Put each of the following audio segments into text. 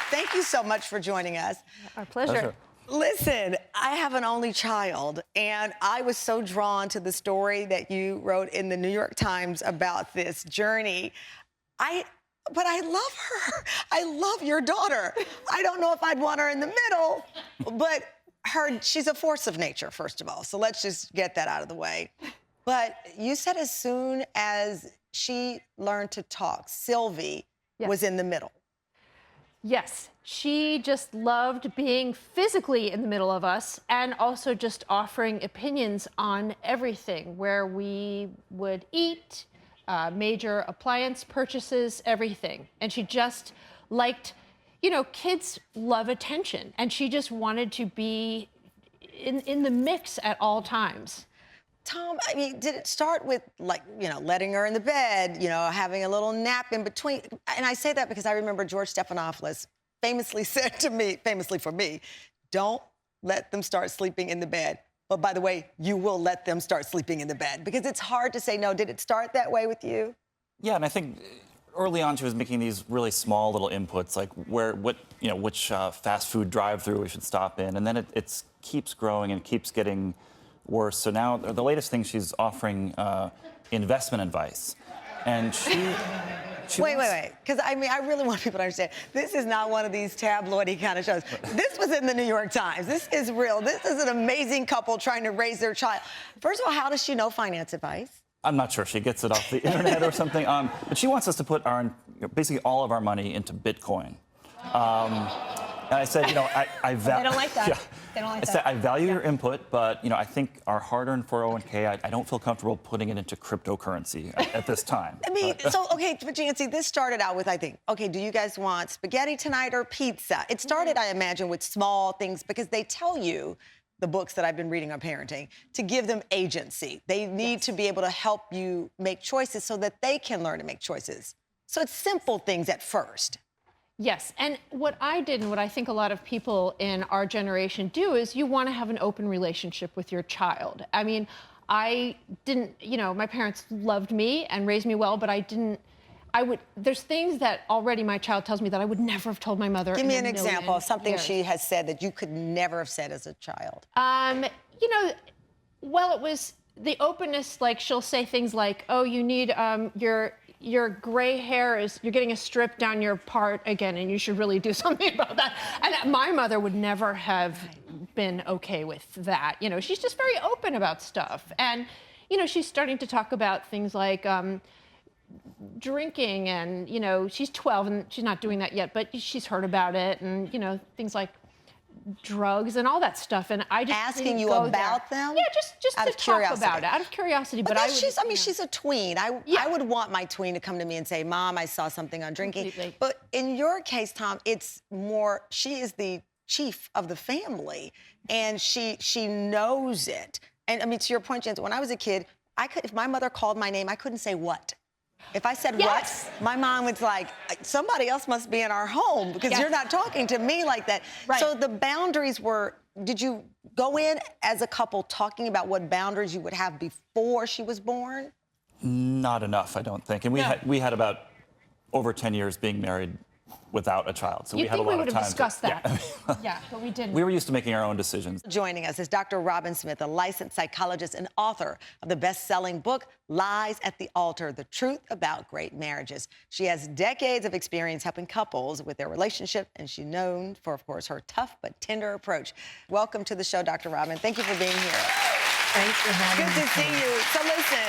Thank you so much for joining us. Our pleasure. Listen, I have an only child, and I was so drawn to the story that you wrote in the New York Times about this journey. But I love her. I love your daughter. I don't know if I'd want her in the middle, but she's a force of nature, first of all. So let's just get that out of the way. But you said as soon as she learned to talk, Sylvie was in the middle. Yes, she just loved being physically in the middle of us and also just offering opinions on everything, where we would eat, major appliance purchases, everything. And she just liked, you know, kids love attention, and she just wanted to be in the mix at all times. Tom, I mean, did it start with, like, you know, letting her in the bed, you know, having a little nap in between? And I say that because I remember George Stephanopoulos famously said to me, famously for me, don't let them start sleeping in the bed. But by the way, you will let them start sleeping in the bed, because it's hard to say no. Did it start that way with you? Yeah, and I think early on she was making these really small little inputs, like which fast food drive-through we should stop in, and then it keeps growing and keeps getting worse. So now the latest thing, she's offering investment advice, and she wait, because I mean, I really want people to understand, this is not one of these tabloidy kind of shows. This was in the New York Times. This is real. This is an amazing couple trying to raise their child. First of all, how does she know finance advice? I'm not sure. She gets it off the internet or something. But she wants us to put basically all of our money into Bitcoin. And I said, you know, I value. They don't like that. Yeah. They don't like I said, I value your input, but, you know, I think our hard-earned 401k, I don't feel comfortable putting it into cryptocurrency at this time. I mean, okay, but Jancy, this started out with, I think, okay, do you guys want spaghetti tonight or pizza? It started, I imagine, with small things, because they tell you, the books that I've been reading on parenting, to give them agency. They need to be able to help you make choices so that they can learn to make choices. So it's simple things at first. Yes, and what I did, and what I think a lot of people in our generation do, is you want to have an open relationship with your child. I mean, I didn't, you know, my parents loved me and raised me well, but there's things that already my child tells me that I would never have told my mother. Give me an example of something she has said that you could never have said as a child. You know, well, it was the openness, like she'll say things like, oh, you need your gray hair you're getting a strip down your part again, and you should really do something about that. And my mother would never have been okay with that. You know, she's just very open about stuff. And, you know, she's starting to talk about things like drinking, and, you know, she's 12 and she's not doing that yet, but she's heard about it, and, you know, things like drugs and all that stuff. And I just asking you about them? Yeah, just to talk about it out of curiosity. But she's a tween. I would want my tween to come to me and say, Mom, I saw something on drinking. Completely. But in your case, Tom, it's more, she is the chief of the family, and she knows it. And I mean, to your point, Jen, when I was a kid, if my mother called my name, I couldn't say what. If I said what, my mom was like, somebody else must be in our home, because you're not talking to me like that. Right. So the boundaries were, did you go in as a couple talking about what boundaries you would have before she was born? Not enough, I don't think. And we had about over 10 years being married without a child, so we had a lot of time. You'd think we would have discussed that. Yeah. Yeah, but we didn't. We were used to making our own decisions. Joining us is Dr. Robin Smith, a licensed psychologist and author of the best-selling book, Lies at the Altar, The Truth About Great Marriages. She has decades of experience helping couples with their relationship, and she's known for, of course, her tough but tender approach. Welcome to the show, Dr. Robin. Thank you for being here. Thanks for having me. Good to see you. So listen,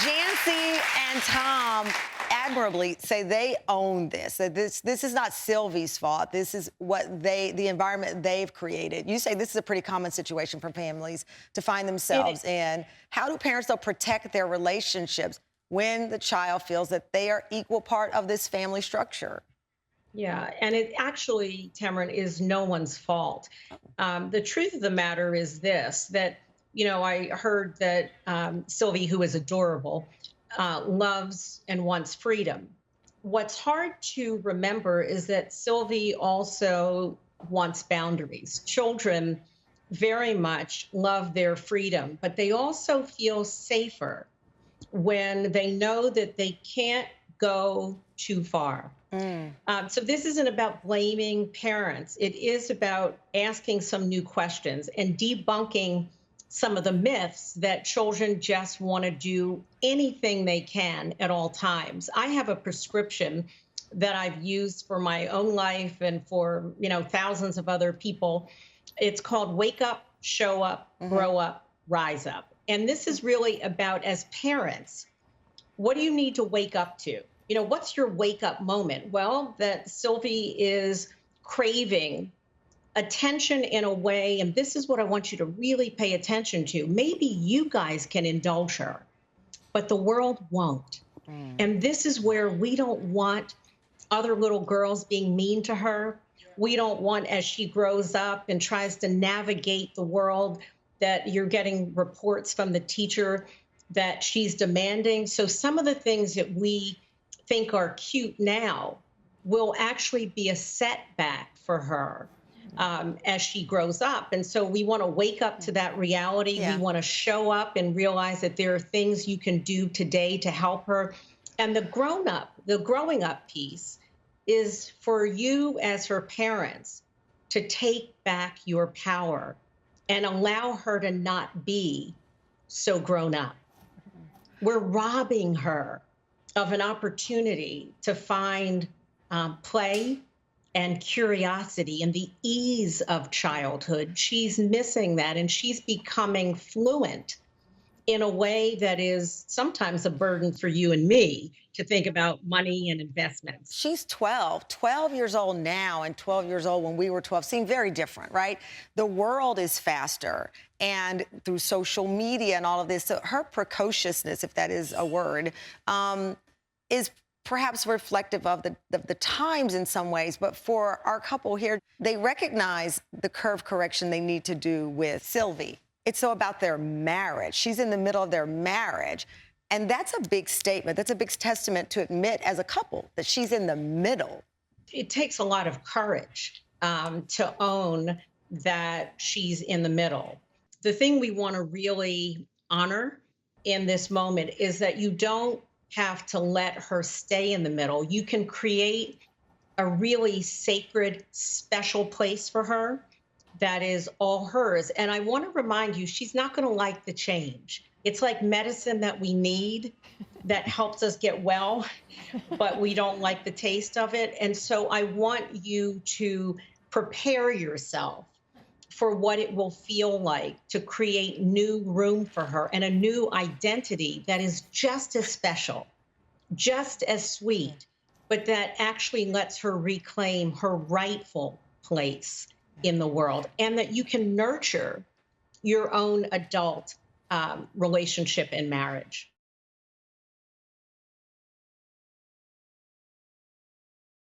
Jancy and Tom admirably say they own this. That this is not Sylvie's fault. This is what the environment they've created. You say this is a pretty common situation for families to find themselves in. How do parents, though, protect their relationships when the child feels that they are equal part of this family structure? Yeah, and it actually, Tamron, is no one's fault. The truth of the matter is this, that, you know, I heard that Sylvie, who is adorable, loves and wants freedom. What's hard to remember is that Sylvie also wants boundaries. Children very much love their freedom, but they also feel safer when they know that they can't go too far. So this isn't about blaming parents. It is about asking some new questions and debunking some of the myths that children just want to do anything they can at all times. I have a prescription that I've used for my own life and for, thousands of other people. It's called Wake Up, Show Up, Grow Up, Rise Up. And this is really about, as parents, what do you need to wake up to? What's your wake up moment? Well, that Sylvie is craving attention in a way, and this is what I want you to really pay attention to. Maybe you guys can indulge her, but the world won't. And this is where we don't want other little girls being mean to her. We don't want, as she grows up and tries to navigate the world, that you're getting reports from the teacher that she's demanding. So some of the things that we think are cute now will actually be a setback for her as she grows up. And so we want to wake up to that reality. Yeah. We want to show up and realize that there are things you can do today to help her. And the growing up piece is for you as her parents to take back your power and allow her to not be so grown up. We're robbing her of an opportunity to find play and curiosity and the ease of childhood. She's missing that, and she's becoming fluent in a way that is sometimes a burden for you and me to think about money and investments. She's 12 years old now, and 12 years old when we were 12 seem very different, right? The world is faster, and through social media and all of this, so her precociousness, if that is a word, is perhaps reflective of the times in some ways. But for our couple here, they recognize the curve correction they need to do with Sylvie. It's so about their marriage. She's in the middle of their marriage. And that's a big statement. That's a big testament to admit as a couple that she's in the middle. It takes a lot of courage to own that she's in the middle. The thing we want to really honor in this moment is that you don't have to let her stay in the middle. You can create a really sacred, special place for her that is all hers. And I want to remind you, she's not going to like the change. It's like medicine that we need that helps us get well, but we don't like the taste of it. And so I want you to prepare yourself for what it will feel like to create new room for her and a new identity that is just as special, just as sweet, but that actually lets her reclaim her rightful place in the world, and that you can nurture your own adult relationship and marriage.